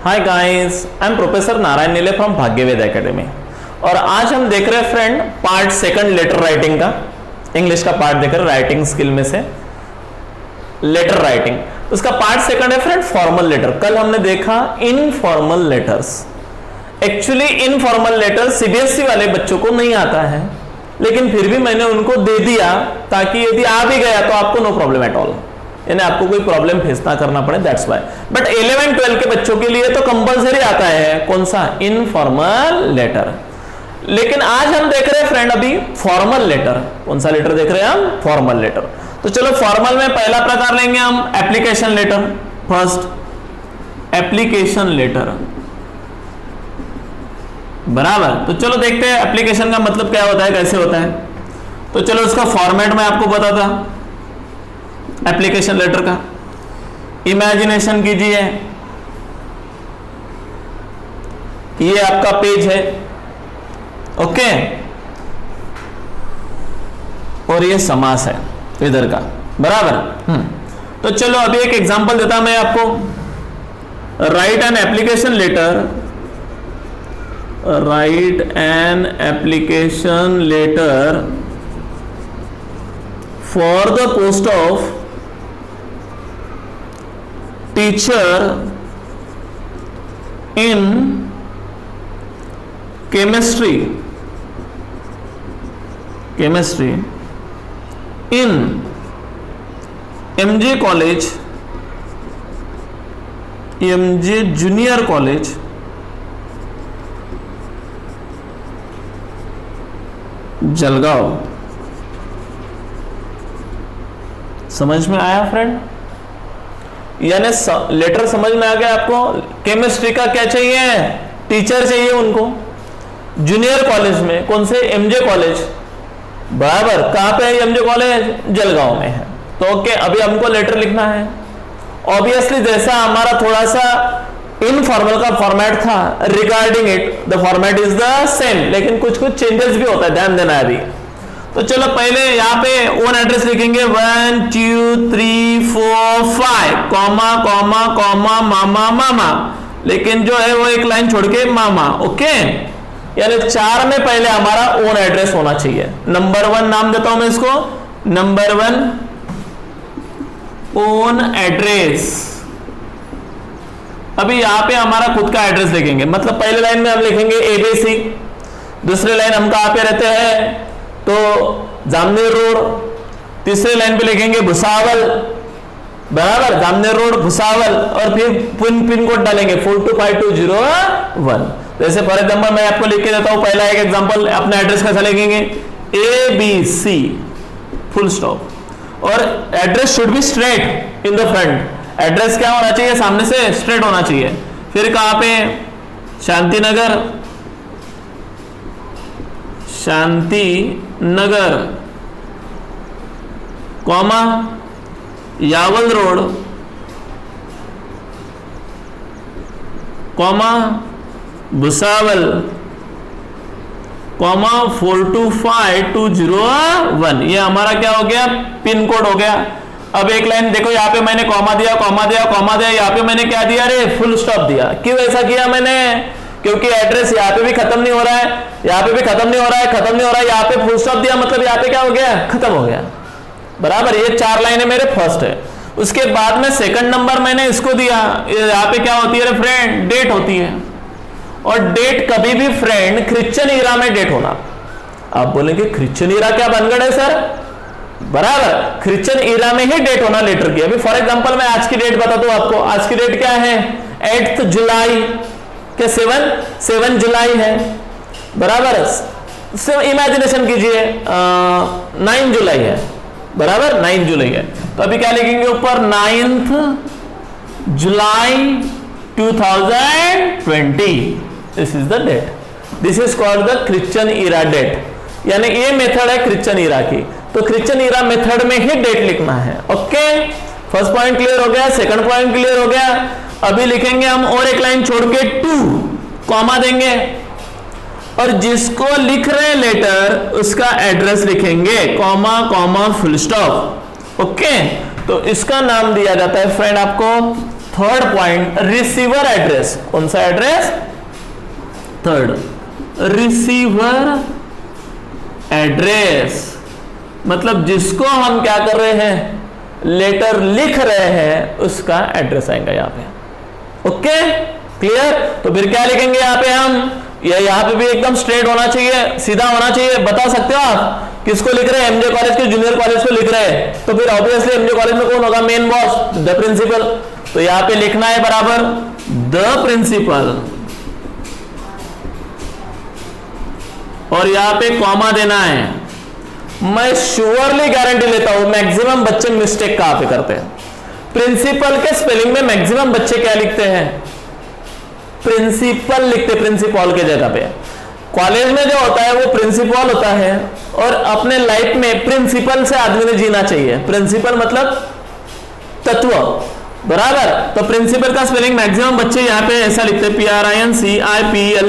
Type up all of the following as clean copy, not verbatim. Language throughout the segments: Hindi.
Hi guys, I am professor Narayan नीले फ्रॉम भाग्यवेद एकेडमी। और आज हम देख रहे हैं friend part second letter writing का, इंग्लिश का पार्ट देख रहे हैं राइटिंग स्किल में से लेटर राइटिंग। उसका पार्ट सेकंड है फ्रेंड फॉर्मल लेटर। कल हमने देखा informal letters. Actually informal letter CBSE वाले बच्चों को नहीं आता है, लेकिन फिर भी मैंने उनको दे दिया ताकि यदि आ भी गया तो आपको नो प्रॉब्लम एट ऑल, यानी आपको कोई प्रॉब्लम फेस ना करना पड़े, दैट्स व्हाई। बट 11-12 के बच्चों के लिए तो कंपलसरी आता है कौन सा, इनफॉर्मल लेटर। लेकिन आज हम देख रहे हैं फ्रेंड अभी फॉर्मल लेटर। कौन सा लेटर देख रहे हैं हम, फॉर्मल लेटर। तो चलो फॉर्मल में पहला प्रकार लेंगे हम application letter. First application letter, बराबर। तो चलो देखते हैं एप्लीकेशन का मतलब क्या होता है, कैसे होता है। तो चलो इसका फॉर्मेट मैं आपको बताता एप्लीकेशन लेटर का। इमेजिनेशन कीजिए, ये आपका पेज है, ओके, और ये समास है इधर का, बराबर। तो चलो अभी एक एग्जांपल देता मैं आपको। Write an application letter, write an application letter for the post of teacher in chemistry in MJ college, MJ junior college, Jalgaon. समझ में आया फ्रेंड? यानी लेटर समझ में आ गया आपको। केमिस्ट्री का क्या चाहिए, टीचर चाहिए उनको जूनियर कॉलेज में, कौन से, एमजे कॉलेज, बराबर। कहां पे है एमजे कॉलेज, जलगांव में है। तो ओके, अभी हमको लेटर लिखना है। ऑब्वियसली जैसा हमारा थोड़ा सा इनफॉर्मल का फॉर्मेट था, regarding it the format is the same, लेकिन कुछ कुछ चेंजेस भी होता है, ध्यान देना है अभी। तो चलो पहले यहाँ पे ओन एड्रेस लिखेंगे 1 2 3 4 5 कॉमा कॉमा कॉमा मामा मामा, लेकिन जो है वो एक लाइन छोड़ के मामा, ओके। यानी 4 में पहले हमारा ओन एड्रेस होना चाहिए। नंबर 1 नाम देता हूं मैं इसको, नंबर 1 ओन एड्रेस। अभी यहां पे हमारा खुद का एड्रेस लिखेंगे, मतलब पहले लाइन में हम लिखेंगे एबीसी, दूसरे लाइन हम कहां पे रहते हैं तो जामनेर रोड, तीसरे लाइन पे लिखेंगे भुसावल, बराबर, जामनेर रोड भुसावल, और फिर पिन कोड डालेंगे 425201। जैसे फॉर एग्जांपल मैं आपको लिख के देता हूं, पहला एक एग्जांपल, अपना एड्रेस कैसा लिखेंगे, ABC फुल स्टॉप, और address should be straight in the front. Address क्या होना चाहिए, सामने से स्ट्रेट होना चाहिए। फिर कहां पे, Shanti Nagar comma Yawal road comma Bhusawal comma 425201। ये हमारा क्या हो गया, पिन कोड हो गया। अब एक लाइन देखो, यहाँ पे मैंने कॉमा दिया, कॉमा दिया, कॉमा दिया, यहाँ पे मैंने क्या दिया, अरे फुल स्टॉप दिया। क्यों ऐसा किया मैंने, क्योंकि एड्रेस यहाँ पे भी खत्म नहीं हो रहा है, यहाँ पे भी खत्म नहीं हो रहा है, खत्म नहीं हो रहा है, यहाँ पे फुल स्टॉप दिया, मतलब यहाँ पे क्या हो गया, खत्म हो गया, बराबर। ये 4 लाइनें मेरे फर्स्ट है। उसके बाद में सेकंड नंबर मैंने इसको दिया, यहाँ पे क्या होती है फ्रेंड, डेट होती है। और डेट कभी भी फ्रेंड क्रिश्चियन ईरा में डेट होना। आप बोलेंगे क्रिश्चियन ईरा क्या बनगढ़ है सर, बराबर, क्रिश्चियन ईरा में ही डेट होना लेटर की। अभी फॉर एग्जांपल मैं आज की डेट बता दूं आपको, आज की डेट क्या है, 8 जुलाई, क्या 7 जुलाई है, बराबर। इमेजिनेशन कीजिए 9 जुलाई है, बराबर, 9 जुलाई है। तो अभी क्या लिखेंगे ऊपर, 9 July 2020, this is the date, this is called the Christian era date. यानी ये मेथड है क्रिश्चियन ईरा की। तो क्रिश्चियन ईरा मेथड में ही डेट लिखना है, ओके। फर्स्ट पॉइंट क्लियर हो गया, सेकंड पॉइंट क्लियर हो गया। अभी लिखेंगे हम और एक लाइन छोड़ के 2 कॉमा देंगे, और जिसको लिख रहे हैं लेटर उसका एड्रेस लिखेंगे, comma comma full stop, okay. तो इसका नाम दिया जाता है फ्रेंड आपको थर्ड पॉइंट, रिसीवर एड्रेस। कौन सा एड्रेस? थर्ड, रिसीवर एड्रेस, मतलब जिसको हम क्या कर रहे हैं, लेटर लिख रहे हैं, उसका एड्रेस आएगा यहां पे। Okay, clear? तो फिर क्या लिखेंगे यहां पे हम, या यहां पे भी एकदम स्ट्रेट होना चाहिए, सीधा होना चाहिए। बता सकते हो आप किसको लिख रहे हैं? एमजे कॉलेज के जूनियर कॉलेज को लिख रहे हैं, तो फिर ऑब्वियसली एमजे कॉलेज में कौन होगा? Main boss, the principal. तो यहां पे लिखना है बराबर द प्रिंसिपल, और यहां पे कॉमा देना है। मैं श्योरली गारंटी लेता हूं मैक्सिमम बच्चे मिस्टेक कहां पे करते हैं। प्रिंसिपल के स्पेलिंग में मैक्सिमम बच्चे क्या लिखते हैं? प्रिंसिपल लिखते, प्रिंसिपल के जगह पे। कॉलेज में जो होता है वो प्रिंसिपल होता है, और अपने लाइफ में प्रिंसिपल से आदमी ने जीना चाहिए। प्रिंसिपल मतलब तत्व, बराबर। तो प्रिंसिपल का स्पेलिंग मैक्सिमम बच्चे यहां पे ऐसा लिखते हैं, PRINCIPLE,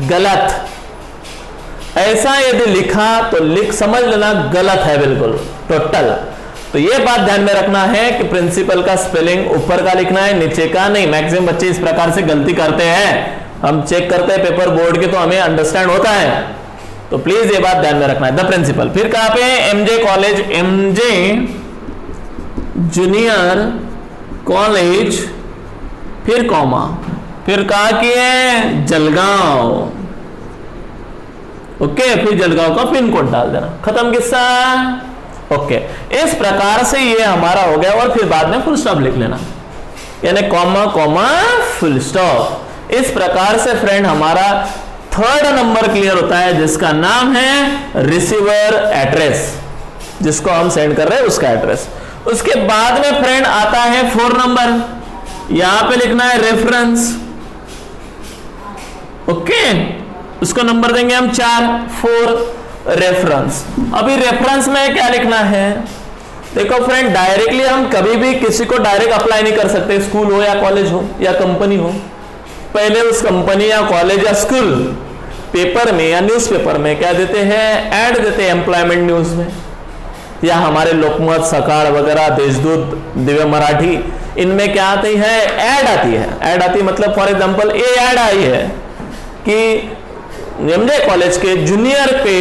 गलत। ऐसा यदि लिखा तो लिख समझ लेना गलत है बिल्कुल, टोटल। तो ये बात ध्यान में रखना है कि प्रिंसिपल का स्पेलिंग ऊपर का लिखना है, नीचे का नहीं। मैक्सिमम बच्चे इस प्रकार से गलती करते हैं, हम चेक करते हैं पेपर बोर्ड के, तो हमें अंडरस्टैंड होता है। तो प्लीज ये बात ध्यान में रखना है, द प्रिंसिपल। फिर कहां पे? MJ college, MJ junior college, फिर कॉमा, फिर कहा कि है जलगांव। ओके, फिर जलगांव का पिन कोड डाल देना, खत्म किस्सा। ओके, इस प्रकार से ये हमारा हो गया, और फिर बाद में फुल स्टॉप लिख लेना, यानी कॉमा कॉमा फुल स्टॉप। इस प्रकार से फ्रेंड हमारा थर्ड नंबर क्लियर होता है, जिसका नाम है रिसीवर एड्रेस, जिसको हम सेंड कर रहे हैं उसका एड्रेस। उसके बाद में फ्रेंड आता है 4 नंबर, यहां पे लिखना है रेफरेंस। ओके, उसको नंबर देंगे हम 4 रेफरेंस। अभी रेफरेंस में क्या लिखना है? देखो फ्रेंड, डायरेक्टली हम कभी भी किसी को डायरेक्ट अप्लाई नहीं कर सकते, स्कूल हो या कॉलेज हो या कंपनी हो। पहले उस कंपनी या कॉलेज या स्कूल पेपर में या न्यूज़पेपर में क्या देते हैं? ऐड देते हैं, एम्प्लॉयमेंट न्यूज में, या हमारे लोकमत, सकाळ वगैरह, देशदूत, दिव्य मराठी, इनमें क्या आती है? ऐड आती है। ऐड आती है मतलब फॉर एग्जांपल ये ऐड आई है कि एमजे कॉलेज के जूनियर पे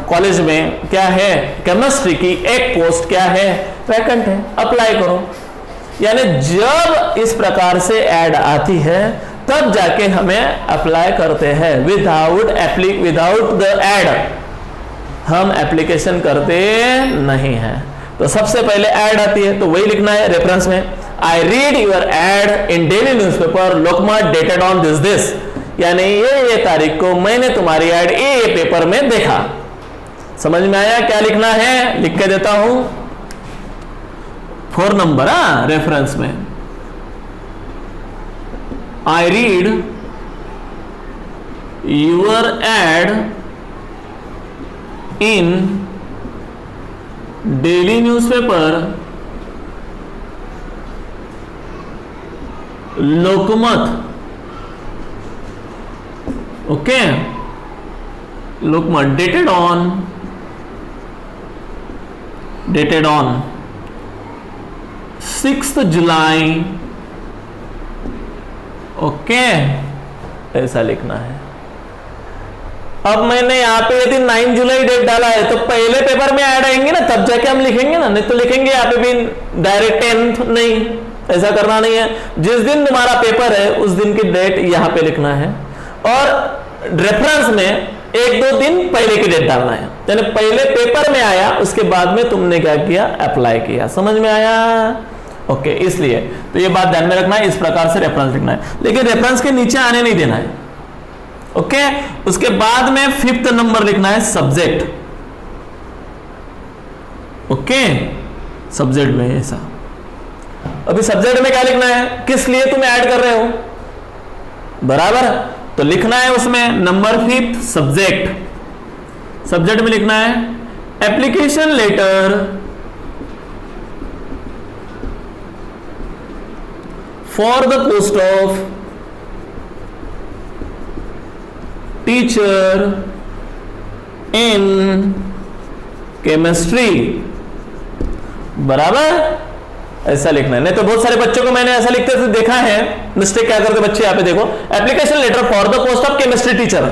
कॉलेज में क्या है? केमिस्ट्री की एक पोस्ट क्या है? वैकेंट है, अप्लाई करो। यानी जब इस प्रकार से ऐड आती है तब जाके हमें अप्लाई करते हैं। विदाउट द ऐड हम एप्लीकेशन करते नहीं हैं। तो सबसे पहले ऐड आती है, तो वही लिखना है रेफरेंस में, I read your ad in daily newspaper Lokmat dated on this, यानी ये तारीख को मैंने तुम्हारी ऐड ये पेपर में देखा। समझ में आया क्या लिखना है? लिख के देता हूं, 4 नंबर रेफरेंस में, I read your ad in daily newspaper Lokmat. Okay, Lokmat dated on 6 July. Okay, ऐसा लिखना है। अब मैंने यहां पे यदि 9 जुलाई डेट डाला है तो पहले पेपर में ऐड आएंगे ना, तब जाके हम लिखेंगे ना, नहीं तो लिखेंगे यहां पे भी डायरेक्ट 10th, नहीं, ऐसा करना नहीं है। जिस दिन तुम्हारा पेपर है उस दिन की डेट यहां पे लिखना है, और रेफरेंस में 1-2 दिन पहले की डेट डालना है। यानी पहले पेपर में आया, उसके बाद में तुमने क्या किया? अप्लाई किया। समझ में आया? ओके, इसलिए तो ये बात ध्यान में रखना है, इस प्रकार से रेफरेंस लिखना है, लेकिन रेफरेंस के नीचे आने नहीं देना है। ओके, उसके बाद में 5th नंबर लिखना है सब्जेक्ट। ओके, सब्जेक्ट में ऐसा। अभी सब्जेक्ट में क्या लिखना है? किस लिए तुम ऐड कर रहे हो, बराबर? तो लिखना है उसमें नंबर 5 सब्जेक्ट। सब्जेक्ट में लिखना है application letter for the post of teacher in chemistry, बराबर? ऐसा लिखना है, नहीं तो बहुत सारे बच्चों को मैंने ऐसा लिखते हुए देखा है, मिस्टेक क्या करते बच्चे। यहाँ पे देखो, application letter for the post of chemistry teacher,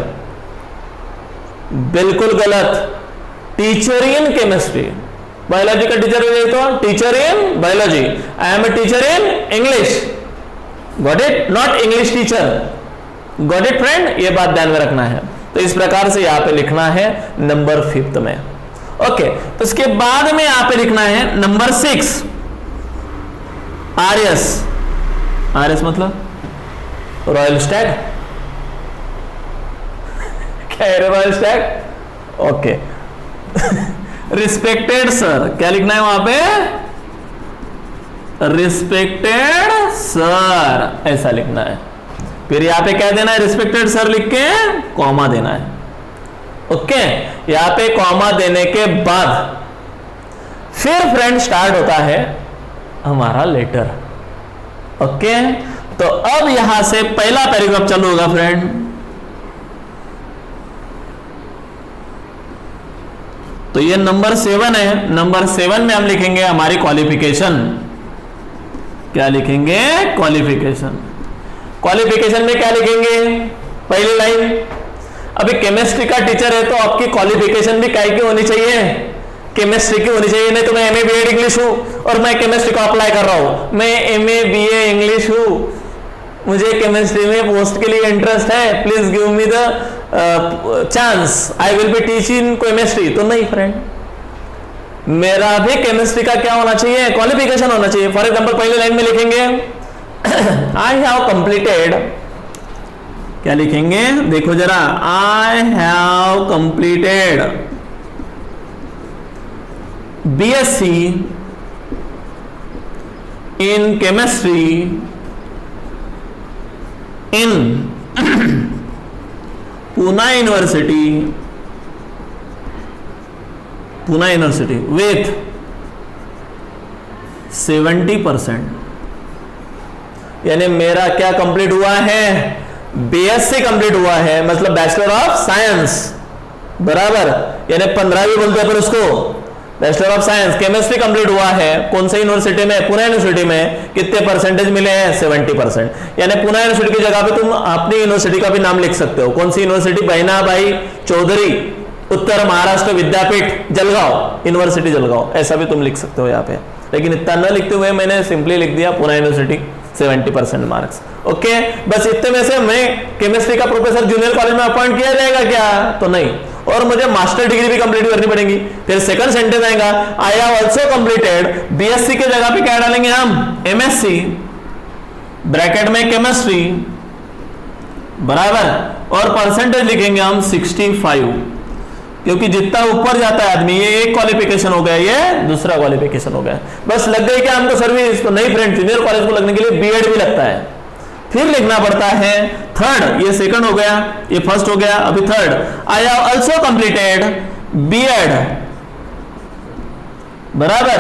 बिल्कुल गलत। टीचर इन केमिस्ट्री, बायोलॉजी का टीचर हो जाए तो teacher in biology, I am a teacher in English, got it, not English teacher, got it friend, ये बात ध्यान में रखना है। तो इस प्रकार से यहां पे लिखना है नंबर 5 में। ओके, तो इसके बाद में यहां पे लिखना है नंबर 6, आरएस। आरएस मतलब रॉयल स्टैग, क्या है royal Stag? Okay, respected sir, क्या लिखना है वहां पे? रिस्पेक्टेड सर, ऐसा लिखना है। फिर यहां पे क्या देना है? रिस्पेक्टेड सर लिख के कॉमा देना है। ओके, यहां पे कॉमा देने के बाद फिर फ्रेंड स्टार्ट होता है हमारा लेटर। ओके, तो अब यहां से पहला पैराग्राफ चालू होगा फ्रेंड। तो ये नंबर 7 है। नंबर 7 में हम लिखेंगे हमारी क्वालिफिकेशन। क्या लिखेंगे? क्वालिफिकेशन। क्वालिफिकेशन में क्या लिखेंगे? पहली लाइन, अभी केमिस्ट्री का टीचर है तो आपकी क्वालिफिकेशन भी काय की होनी चाहिए? केमिस्ट्री की होनी चाहिए। नहीं तो मैं एमए बीएड इंग्लिश हूं और मैं केमिस्ट्री को अप्लाई कर रहा हूं, मैं एमए बीए इंग्लिश हूं, मुझे केमिस्ट्री में पोस्ट के लिए इंटरेस्ट है, please give me the chance, I will be teaching chemistry. तो नहीं फ्रेंड, मेरा भी केमिस्ट्री का क्या होना चाहिए? क्वालिफिकेशन होना चाहिए। फॉर एग्जांपल पहले लाइन में लिखेंगे आई हैव कंप्लीटेड, क्या लिखेंगे? देखो जरा, I have completed BSc in chemistry in Poona university with 70%। यानी मेरा क्या कंप्लीट हुआ है? बीएससी कंप्लीट हुआ है, मतलब बैचलर ऑफ साइंस, बराबर। यानी 15 भी बोलते हैं पर उसको, bachelor of science chemistry complete हुआ है। कौन सी यूनिवर्सिटी में? पुणे यूनिवर्सिटी में। कितने परसेंटेज मिले हैं? 70%। यानी पुणे यूनिवर्सिटी की जगह पे तुम अपनी यूनिवर्सिटी का भी नाम लिख सकते हो। कौन सी यूनिवर्सिटी? बहनाबाई चौधरी उत्तर महाराष्ट्र विद्यापीठ जलगांव, यूनिवर्सिटी जलगांव, ऐसा भी तुम लिख सकते हो यहाँ पे। लेकिन इतना न लिखते हुए मैंने सिंपली लिख दिया पुणे यूनिवर्सिटी, 70% मार्क्स। ओके, बस इतने में से मैं केमिस्ट्री का प्रोफेसर जूनियर कॉलेज में अपॉइंट किया जाएगा क्या? तो नहीं, और मुझे मास्टर डिग्री भी कंप्लीट करनी पड़ेगी। फिर सेकंड सेंटेंस आएगा, आई हैव आल्सो कंप्लीटेड बीएससी के जगह पे क्या डालेंगे हम? एमएससी ब्रैकेट में केमिस्ट्री, बराबर, और परसेंटेज लिखेंगे हम 65, क्योंकि जितना ऊपर जाता है आदमी, ये एक क्वालिफिकेशन हो गया, ये दूसरा क्वालिफिकेशन हो गया। बस लग गई क्या हमको सर्विस? तो नहीं फ्रेंड, जूनियर कॉलेज को लगने के लिए बीएड भी लगता है। फिर लिखना पड़ता है थर्ड, ये सेकंड हो गया, ये फर्स्ट हो गया, अभी third, I have also completed BEd, बराबर,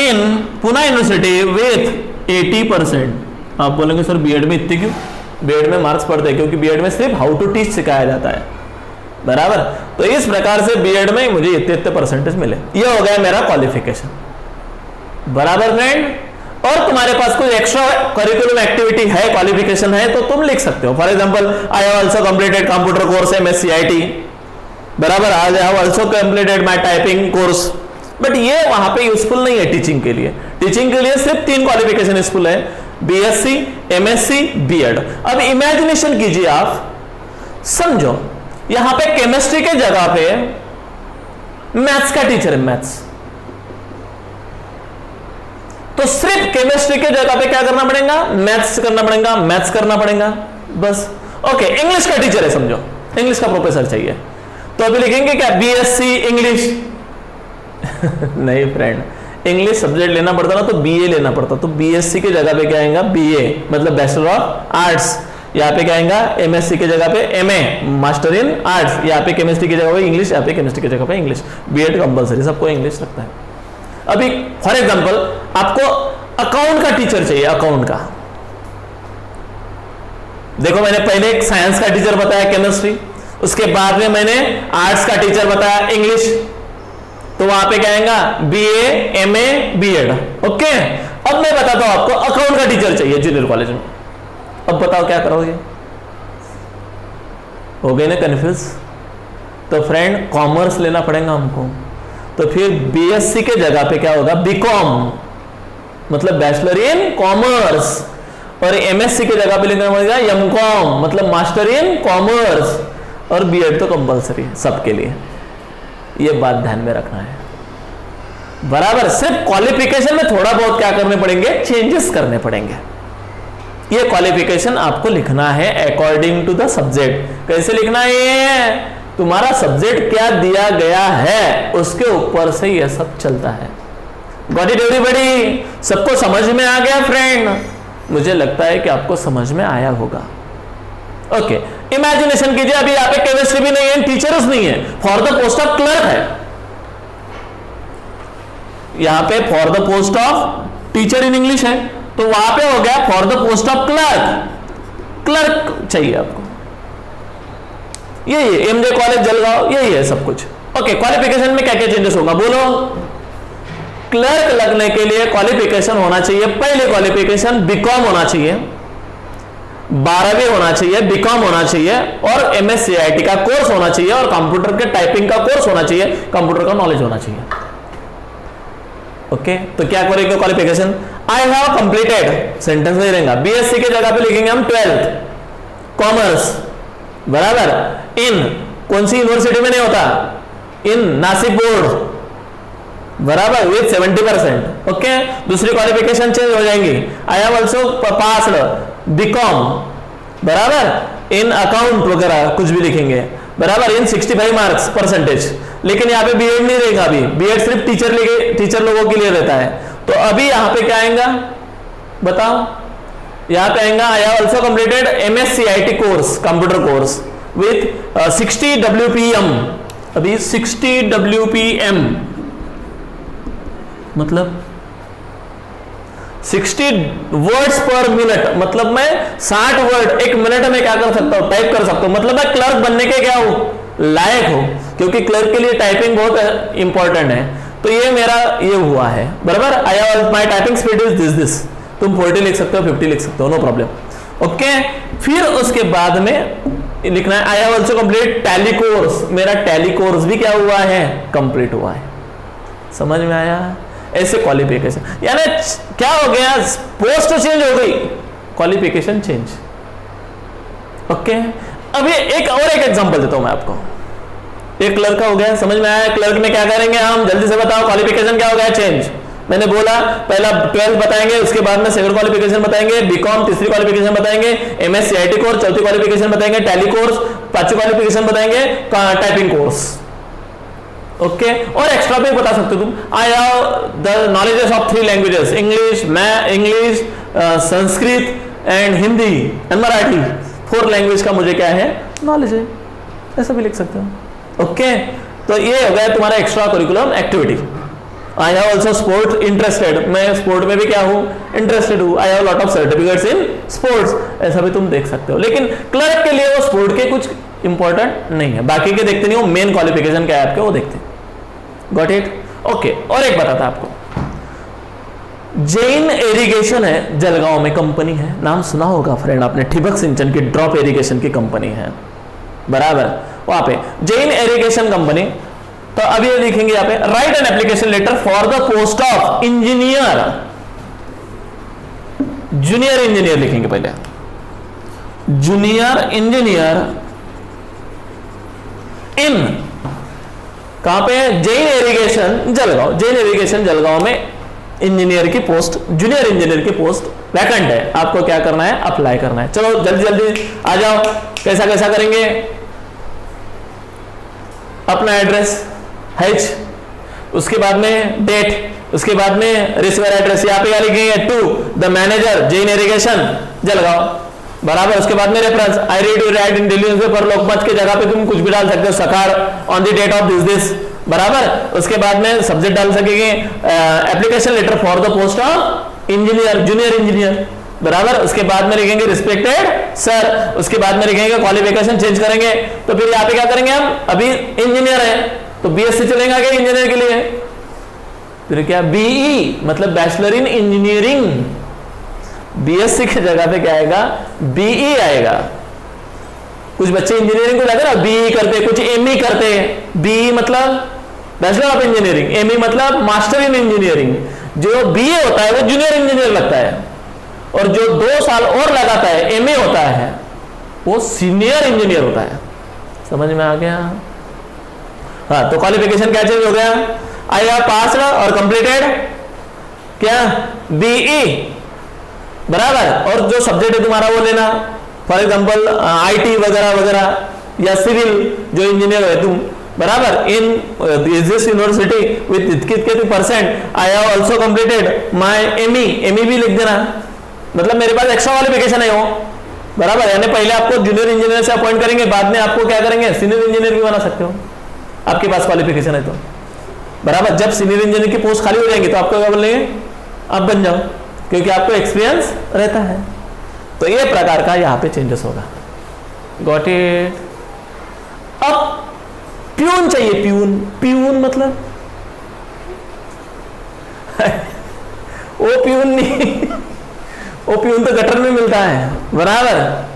इन पुणे यूनिवर्सिटी विथ 80%। आप बोलेंगे सर बीएड में इतने क्यों? बीएड में मार्क्स पड़ते हैं क्योंकि बीएड में सिर्फ हाउ टू टीच सिखाया जाता है, बराबर। तो इस प्रकार से बीएड में मुझे इतने परसेंटेज मिले। ये हो गया मेरा क्वालिफिकेशन, बराबर फ्रेंड। और तुम्हारे पास कोई एक्स्ट्रा करिकुलम एक्टिविटी है, क्वालिफिकेशन है, तो तुम लिख सकते हो। For example, I have also completed computer course MSCIT, बराबर। आई have also completed my typing course. But ये वहां पे यूजफुल नहीं है टीचिंग के लिए। टीचिंग के लिए सिर्फ 3 क्वालिफिकेशन यूजफुल है, BSc, MSc, बीएड। अब इमेजिनेशन कीजिए, आप समझो, यहां पे केमिस्ट्री के जगह पे मैथ्स का टीचर है, मैथ्स, तो सिर्फ केमिस्ट्री के जगह पे क्या करना पड़ेगा? मैथ्स करना पड़ेगा, मैथ्स करना पड़ेगा, बस। ओके, इंग्लिश का टीचर है, समझो, इंग्लिश का प्रोफेसर चाहिए, तो अभी लिखेंगे क्या? BSc English. नहीं फ्रेंड, इंग्लिश सब्जेक्ट लेना पड़ता ना तो BA लेना पड़ता, तो BSc के जगह पे क्या आएगा? BA, मतलब बैचलर ऑफ आर्ट्स। यहाँ पे क्या आएगा? MSc के जगह पे MA, मास्टर इन आर्ट्स। यहाँ पे केमिस्ट्री की जगह पे इंग्लिश, यहाँ पे केमिस्ट्री की जगह पे इंग्लिश। बीएड कंपलसरी, सबको इंग्लिश लगता है। अभी फॉर एग्जांपल, आपको अकाउंट का टीचर चाहिए, अकाउंट का। देखो, मैंने पहले एक साइंस का टीचर बताया, केमिस्ट्री, उसके बाद में मैंने आर्ट्स का टीचर बताया, इंग्लिश। तो वहां पे क्या आएगा? BA, MA, BEd. ओके, अब मैं बताता हूं आपको, अकाउंट का टीचर चाहिए जूनियर कॉलेज में। अब बताओ क्या करोगे? हो गए ना कंफ्यूज? तो फ्रेंड कॉमर्स लेना पड़ेगा हमको, तो फिर बीएससी के जगह पे क्या होगा? बीकॉम, मतलब बैचलर इन कॉमर्स, और एमएससी के जगह पे लेना पड़ेगा एमकॉम, मतलब मास्टर इन कॉमर्स, और बीएड तो कंपलसरी है सबके लिए। ये बात ध्यान में रखना है, बराबर। सिर्फ क्वालिफिकेशन में थोड़ा बहुत क्या करने पड़ेंगे? चेंजेस करने पड़ेंगे। ये क्वालिफिकेशन आपको लिखना है अकॉर्डिंग टू द सब्जेक्ट। कैसे लिखना है? ये तुम्हारा सब्जेक्ट क्या दिया गया है उसके ऊपर से यह सब चलता है। Got it everybody? सबको समझ में आ गया फ्रेंड? मुझे लगता है कि आपको समझ में आया होगा। ओके, इमेजिनेशन कीजिए, अभी यहाँ पे केमिस्ट्री भी नहीं है, टीचर्स नहीं है, for the post of clerk है। यहां पे for the post of teacher in English है, तो वहां पे हो गया for the post of clerk. Clerk चाहिए आपको, यही है। एमजे कॉलेज जलगांव, यही है सब कुछ। ओके, क्वालिफिकेशन में क्या क्या चेंजेस होगा बोलो? क्लर्क लगने के लिए क्वालिफिकेशन होना चाहिए, पहले क्वालिफिकेशन बीकॉम होना चाहिए, 12वीं होना चाहिए, बीकॉम होना चाहिए, और एमएससीआईटी का कोर्स होना चाहिए, और कंप्यूटर के टाइपिंग का कोर्स होना चाहिए, कंप्यूटर का नॉलेज होना चाहिए। ओके, तो क्या करेंगे qualification? I have completed, sentence नहीं रहेगा, बीएससी के जगह पे लिखेंगे हम 12th कॉमर्स, बराबर। इन कौन सी यूनिवर्सिटी में नहीं होता? इन नासिक बोर्ड, बराबर, विथ 70%। ओके, दूसरी क्वालिफिकेशन चेंज हो जाएंगी। I have also passed BCom, बराबर, इन अकाउंट वगैरह कुछ भी लिखेंगे, बराबर, इन 65 मार्क्स परसेंटेज। लेकिन यहाँ पे बीएड नहीं रहेगा, अभी बीएड सिर्फ टीचर लोगों के लिए रहता है। तो अभी यहाँ पे क्या आएगा बताओ? यहाँ पे आएगा आई have also completed MS-CIT course, computer course with 60 WPM। अभी 60 WPM मतलब 60 वर्ड्स पर मिनट, मतलब मैं 60 वर्ड एक मिनट में क्या कर सकता हूं? टाइप कर सकता हूं। मतलब मैं क्लर्क बनने के क्या हूं? लायक हूं, क्योंकि क्लर्क के लिए टाइपिंग बहुत इंपॉर्टेंट है। तो ये मेरा ये हुआ है, बराबर। I have my typing speed is this. तुम 40 लिख सकते हो, 50 लिख सकते हो, नो प्रॉब्लम। ओके, फिर उसके बाद में लिखना है आई have also complete tally course. मेरा टैली कोर्स भी क्या हुआ है? कंप्लीट हुआ है। समझ में आया? ऐसे क्वालिफिकेशन, यानी क्या हो गया? पोस्ट चेंज हो गई, क्वालिफिकेशन चेंज। ओके, अभी एक एग्जांपल देता हूं मैं आपको। एक क्लर्क का हो गया, समझ में आया? क्लर्क में क्या करेंगे हम? जल्दी से बताओ, क्वालिफिकेशन क्या हो गया? चेंज। मैंने बोला पहला 12 बताएंगे, उसके बाद में सेकंड क्वालिफिकेशन बताएंगे, बीकॉम तीसरी क्वालिफिकेशन बताएंगे, एमएससीआईटी कोर्स चौथी क्वालिफिकेशन बताएंगे, टैली कोर्स पांचवी क्वालिफिकेशन बताएंगे, टाइपिंग कोर्स। ओके, और एक्स्ट्रा भी बता सकते हो तुम। I have the knowledges of 3 languages, English, Sanskrit and Hindi and Marathi. 4 language का मुझे क्या है? नॉलेज है। ऐसा भी लिख सकते हो। ओके, तो ये हो गया तुम्हारा extra curriculum activity. I have also sports interested, मैं स्पोर्ट में भी क्या हूं? इंटरेस्टेड हूं। I have lot of certificates in sports, ऐसा भी तुम देख सकते हो। लेकिन क्लर्क के लिए वो स्पोर्ट के कुछ इंपॉर्टेंट नहीं है, बाकी के देखते नहीं हो, मेन क्वालिफिकेशन क्या है आपके वो देखते हैं। Got it? ओके, और एक बताता आपको, जैन इरिगेशन है जलगांव में, कंपनी है, नाम सुना होगा फ्रेंड आपने, ठिबक सिंचन की, ड्रॉप इरिगेशन की कंपनी है, बराबर। वहां पे जैन इरिगेशन कंपनी। तो अभी लिखेंगे यहाँ पे write an application letter for the post of engineer, junior engineer लिखेंगे पहले, जूनियर इंजीनियर इन कहां पे? जैन इरिगेशन जलगांव। जैन इरिगेशन जलगांव में इंजीनियर की पोस्ट, जूनियर इंजीनियर की पोस्ट वैकेंट है। आपको क्या करना है? अप्लाई करना है। चलो जल्दी जल्दी आ जाओ। कैसा कैसा करेंगे? अपना एड्रेस H, उसके बाद में डेट, उसके बाद में रिसीवर एड्रेस, यहाँ पे क्या लिखेंगे? To the manager Jain irrigation Jalgaon, बराबर। उसके बाद में reference, I read you right in Delhi newspaper, Lokmat की जगह पे तुम कुछ भी डाल सकते हो, सकार on the date of this, बराबर। उसके बाद में सब्जेक्ट डाल सकेंगे application letter for the post of engineer, junior engineer, बराबर। उसके बाद में लिखेंगे रिस्पेक्टेड सर, उसके बाद में लिखेंगे क्वालिफिकेशन चेंज करेंगे। तो फिर यहाँ पे क्या करेंगे हम? अभी इंजीनियर है तो बीएससी चलेगा क्या इंजीनियर के लिए? फिर क्या, बीई मतलब बैचलर इन इंजीनियरिंग, बीएससी की जगह पे क्या आएगा, बीई आएगा। कुछ बच्चे इंजीनियरिंग को जाते ना बीई करते, कुछ एमई करते हैं। बीई मतलब बैचलर ऑफ इंजीनियरिंग, एमई मतलब मास्टर इन इंजीनियरिंग। जो बीए होता है वो जूनियर इंजीनियर लगता है, और जो 2 साल और लगाता है एमए होता है वो सीनियर इंजीनियर होता है। समझ में आ गया? हाँ, तो क्वालिफिकेशन क्या चेंज हो गया, आई हैव पास्ड और कंप्लीटेड क्या, बीई, बराबर। और जो सब्जेक्ट है तुम्हारा वो लेना, फॉर एग्जांपल आईटी वगैरह वगैरह या सिविल, जो इंजीनियर है तुम, बराबर। इन दिस यूनिवर्सिटी विथ कितने percent I have also completed my ME, ME भी लिख देना, मतलब मेरे पास एक्स्ट्रा क्वालिफिकेशन है वो, बराबर। यानी पहले आपको जूनियर इंजीनियर से अपॉइंट करेंगे, बाद में आपको क्या करेंगे, सीनियर इंजीनियर भी बना सकते हो, आपके पास क्वालिफिकेशन है तो, बराबर। जब सीनियर इंजीनियर की पोस्ट खाली हो जाएंगी तो आपको क्या बोलेंगे, आप बन जाओ, क्योंकि आपको एक्सपीरियंस रहता है। तो ये प्रकार का यहाँ पे चेंजेस होगा। Got it? अब प्यून चाहिए, प्यून, प्यून मतलब वो प्यून नहीं, वो प्यून तो गटर में मिलता है, बराबर।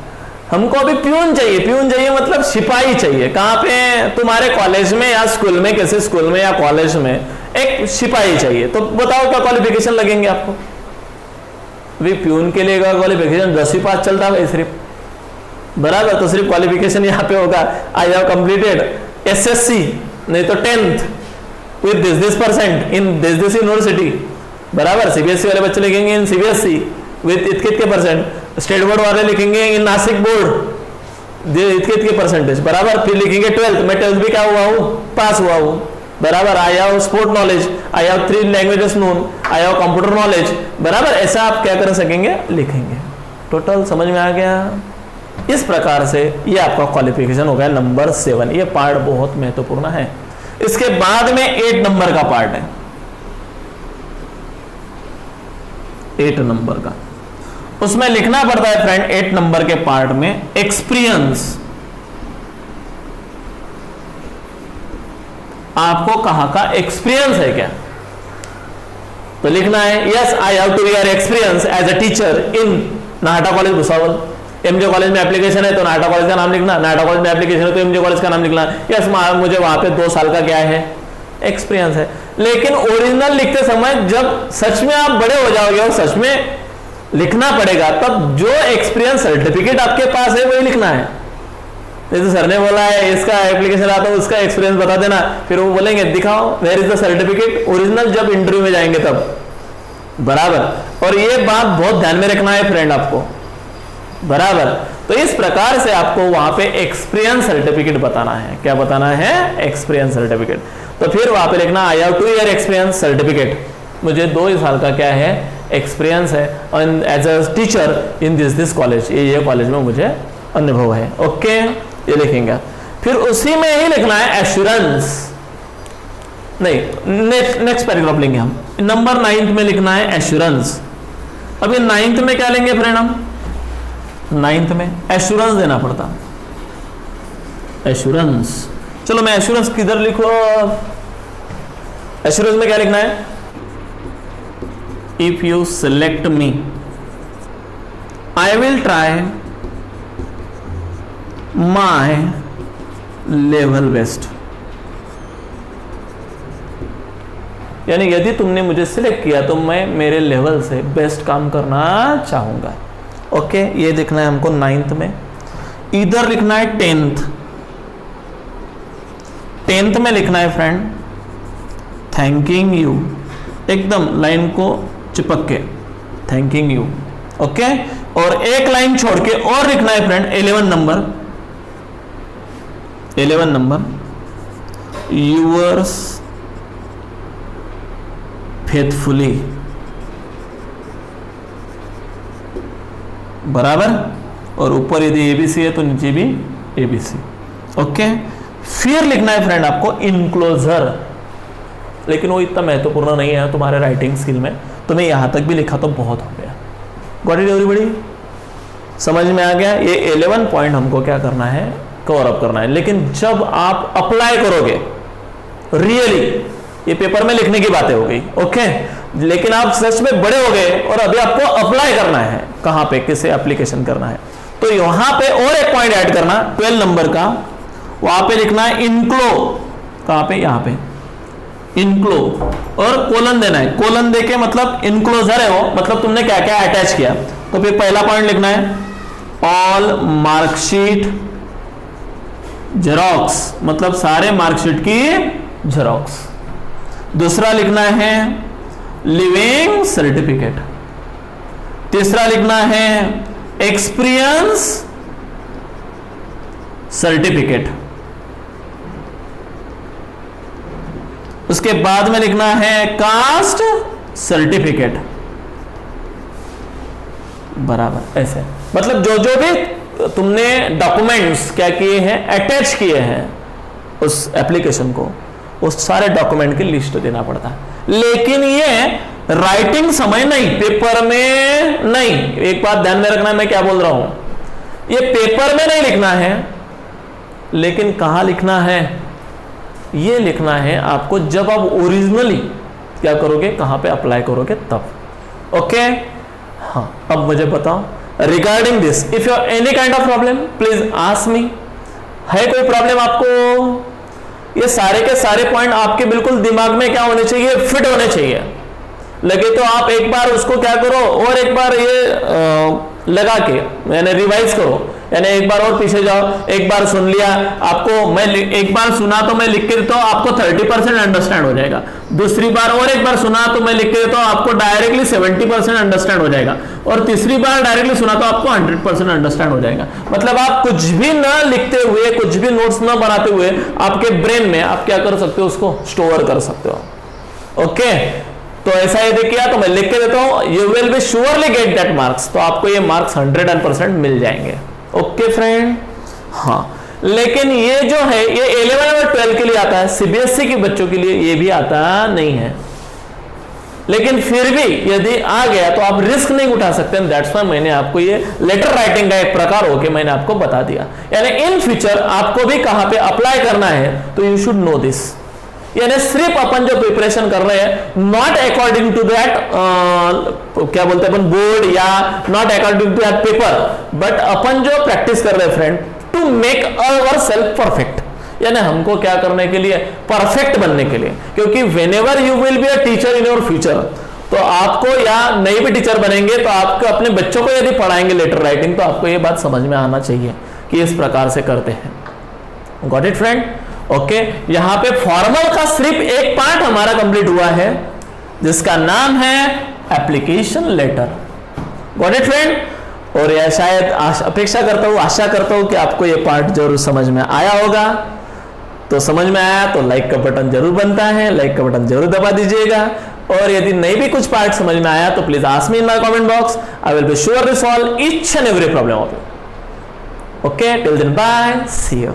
हमको अभी प्यून चाहिए, प्यून चाहिए मतलब सिपाही चाहिए। कहां पे, तुम्हारे कॉलेज में या स्कूल में, किसी स्कूल में या कॉलेज में एक सिपाही चाहिए। तो बताओ क्या क्वालिफिकेशन लगेंगे आपको? अभी प्यून के लिए क्वालिफिकेशन 10वीं पास चलता है सिर्फ, बराबर। तो सिर्फ क्वालिफिकेशन यहाँ पे होगा, आई हैव कंप्लीटेड एसएससी, नहीं तो 10th with this percent in this university, बराबर। सीबीएसई वाले बच्चे लिखेंगे इन सीबीएसई विद इतके परसेंट, स्टेट बोर्ड वाले लिखेंगे इन नासिक बोर्ड इतके परसेंटेज, बराबर। फिर लिखेंगे 12th, मैं 12th भी क्या हुआ हूँ, पास हुआ हूँ, बराबर। I have sport knowledge, I have 3 languages known, I have computer knowledge, बराबर। ऐसा आप क्या कर सकेंगे, लिखेंगे। टोटल समझ में आ गया? इस प्रकार से ये आपका क्वालिफिकेशन हो गया नंबर 7। ये पार्ट बहुत महत्वपूर्ण है। इसके बाद में 8 नंबर का पार्ट है, 8 नंबर का, उसमें लिखना पड़ता है फ्रेंड 8 नंबर के पार्ट में एक्सपीरियंस। आपको कहां का एक्सपीरियंस है क्या, तो लिखना है yes I have two year experience as a teacher in Nahta college Bhusawal. MJ college में एप्लीकेशन है तो नाहटा कॉलेज का नाम लिखना, नाहटा कॉलेज में एप्लीकेशन है तो एमजे कॉलेज का नाम लिखना। यस मुझे वहां पे 2 साल का क्या है, एक्सपीरियंस है। लेकिन ओरिजिनल लिखते समय जब सच में आप बड़े हो जाओगे और सच में लिखना पड़ेगा, तब जो एक्सपीरियंस सर्टिफिकेट आपके पास है वही लिखना है। जैसे सर ने बोला है इसका एप्लीकेशन आता है, उसका एक्सपीरियंस बता देना, फिर वो बोलेंगे दिखाओ where is the certificate, original जब इंटरव्यू में जाएंगे तब, बराबर। और ये बात बहुत ध्यान में रखना है फ्रेंड आपको, बराबर। तो इस प्रकार से आपको वहां पे एक्सपीरियंस सर्टिफिकेट बताना है। क्या बताना है, एक्सपीरियंस सर्टिफिकेट। तो फिर वहां पे लिखना I have 2 year experience certificate, मुझे 2 साल का क्या है, एक्सपीरियंस है as a teacher in this college, ये कॉलेज में मुझे अनुभव है। ओके, ये लिखेंगे। फिर उसी में ही लिखना है एश्योरेंस, नहीं नेक्स्ट पैराग्राफ लेंगे हम, नंबर 9 में लिखना है एश्योरेंस। अभी 9 में क्या लेंगे फ्रेंड, हम 9 में एश्योरेंस देना पड़ता, एश्योरेंस। चलो मैं एश्योरेंस किधर लिखूं, एश्योरेंस में क्या लिखना है, if you select me I will try my level best. यानी यदि तुमने मुझे सिलेक्ट किया तो मैं मेरे लेवल से बेस्ट काम करना चाहूंगा। ओके, ये लिखना है हमको 9 में। इधर लिखना है 10th में लिखना है फ्रेंड थैंकिंग यू, एकदम लाइन को चिपक के थैंकिंग यू। ओके, और एक लाइन छोड़ के और लिखना है फ्रेंड 11 नंबर यूअर्स फेथफुली, बराबर। और ऊपर यदि एबीसी है तो नीचे भी एबीसी। ओके, फिर लिखना है फ्रेंड आपको इनक्लोजर, लेकिन वो इतना महत्वपूर्ण नहीं है तुम्हारे राइटिंग स्किल में, तो मैं यहां तक भी लिखा तो बहुत हो गया। गॉट इट एवरीबॉडी, समझ में आ गया? ये 11 पॉइंट हमको क्या करना है, कवर अप करना है। लेकिन जब आप अप्लाई करोगे रियली ये पेपर में लिखने की बातें हो गई, ओके। लेकिन आप सच में बड़े हो गए और अभी आपको अप्लाई करना है, कहां पे, किसे एप्लीकेशन करना है। तो यहां पे और एक पॉइंट ऐड करना 12 नंबर का, वहां पे लिखना है इनक्लो, कहां पे, यहां पे इनक्लो, और कोलन देना है। कोलन देके मतलब इनक्लोजर है वो, मतलब तुमने क्या क्या अटैच किया। तो फिर पहला पॉइंट लिखना है ऑल मार्कशीट जेरोक्स, मतलब सारे मार्कशीट की जेरोक्स। दूसरा लिखना है लिविंग सर्टिफिकेट। तीसरा लिखना है एक्सपीरियंस सर्टिफिकेट। उसके बाद में लिखना है कास्ट सर्टिफिकेट, बराबर ऐसे। मतलब जो जो भी तुमने डॉक्यूमेंट्स क्या किए हैं, अटैच किए हैं उस एप्लीकेशन को, उस सारे डॉक्यूमेंट की लिस्ट देना पड़ता है। लेकिन ये राइटिंग समय नहीं, पेपर में नहीं। एक बात ध्यान में रखना, मैं क्या बोल रहा हूं, ये पेपर में नहीं लिखना है, लेकिन कहां लिखना है, ये लिखना है आपको जब आप ओरिजिनली क्या करोगे, कहां पे अप्लाई करोगे तब, ओके। हाँ, अब मुझे बताओ regarding this, if you have any kind of problem please ask मी। है कोई प्रॉब्लम आपको? ये सारे के सारे पॉइंट आपके बिल्कुल दिमाग में क्या होने चाहिए, फिट होने चाहिए। लगे तो आप एक बार उसको क्या करो, और एक बार ये लगा के यानी रिवाइज करो, यानी एक बार और पीछे जाओ। एक बार सुन लिया आपको, मैं एक बार सुना तो मैं लिख के देता हूं, आपको 30% अंडरस्टैंड हो जाएगा। दूसरी बार और एक बार सुना तो मैं लिख के देता हूं, आपको डायरेक्टली 70% अंडरस्टैंड हो जाएगा। और तीसरी बार डायरेक्टली सुना तो आपको 100% अंडरस्टैंड हो जाएगा। मतलब आप कुछ भी ना लिखते हुए, कुछ भी नोट्स ना बनाते हुए, आपके ब्रेन में आप क्या कर सकते हो, उसको स्टोर कर सकते हो, ओके। तो ऐसा यदि किया तो मैं लिख के देता हूं, you will be surely get that marks, तो आपको ये मार्क्स 100% मिल जाएंगे, ओके फ्रेंड। हाँ, लेकिन ये जो है ये 11 और 12 के लिए आता है, सीबीएसई के बच्चों के लिए ये भी आता नहीं है। लेकिन फिर भी यदि आ गया तो आप रिस्क नहीं उठा सकते। दैट्स व्हाई मैंने आपको ये लेटर राइटिंग का एक प्रकार होके मैंने आपको बता दिया। यानी इन फ्यूचर आपको भी कहां पे अप्लाई करना है तो यू शुड नो दिस। यानी सिर्फ अपन जो प्रिपरेशन कर रहे हैं, नॉट अकॉर्डिंग टू दैट क्या बोलते हैं अपन बोर्ड, या not according to that paper, but अपन जो प्रैक्टिस कर रहे हैं friend, to make our self perfect. यानी हमको क्या करने के लिए, परफेक्ट बनने के लिए। क्योंकि whenever you will be a teacher in your future, तो आपको या नहीं भी टीचर बनेंगे तो आपको अपने बच्चों को यदि पढ़ाएंगे लेटर राइटिंग, तो आपको ये बात समझ में आना चाहिए कि इस प्रकार से करते हैं। Got it friend, okay. यहां पे फॉर्मल का सिर्फ एक पार्ट हमारा कंप्लीट हुआ है, जिसका नाम है application letter. Got it friend. और यह शायद अपेक्षा करता हूं, आशा करता हूं कि आपको यह पार्ट जरूर समझ में आया होगा। तो समझ में आया तो लाइक का बटन जरूर बनता है, लाइक का बटन जरूर दबा दीजिएगा। और यदि नहीं भी कुछ पार्ट समझ में आया तो please ask me in my comment box, I will be sure to solve each and every problem of you. Okay, till then bye, see you.